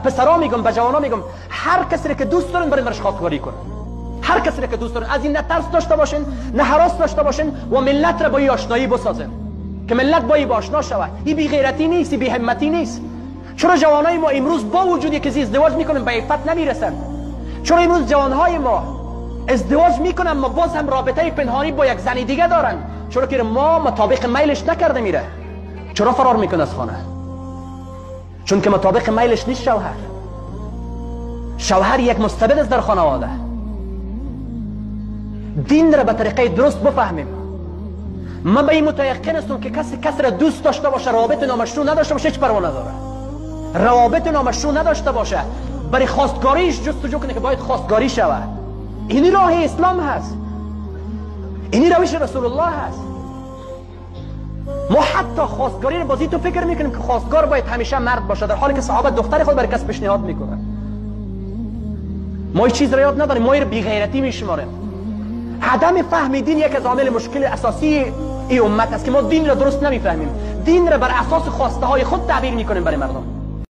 پسرا میگم، به جوانا میگم، هر کسی که دوست دارن برین برش خواستگاری کنن. هر کسی که دوست دارن از این نه ترس داشته باشین، نه هراس داشته باشین و ملت را با این آشنایی بسازن که ملت با این آشنا شود. این بی غیرتی نیست، این بی همتی نیست. چرا جوانای ما امروز با وجودی که ازدواج میکنن به عفت نمیرسن؟ چرا امروز جوانهای ما ازدواج میکنن ما باز هم رابطه پنهانی با یک زن دیگه دارن؟ چرا که ما مطابق میلش نکرده میره. چرا فرار میکنه از خانه؟ چون که مطابق میلش نیست. شوهر یک مستبد است در خانواده. دین را به طریقه درست بفهمیم. من به این متیقن هستم که کسی را دوست داشته باشه، روابط نامشروع نداشته باشه، هیچ پروا نداره. روابط نامشروع نداشته باشه، برای خواستگاریش جستجو کنه که باید خواستگاری شود. اینی راه اسلام هست، اینی روش رسول الله هست. ما حتی خواستگاری رو بازی تو فکر میکنیم که خواستگار باید همیشه مرد باشه، در حالی که صحابه دختر خود برای کس پیشنهاد میکنن. ما این چیز را یاد نداریم، ما این بی غیرتی میشماریم. عدم فهم دین یک از عامل مشکل اساسی این امت است که ما دین را درست نمیفهمیم. دین را بر اساس خواسته های خود تعبیر میکنیم برای مردم.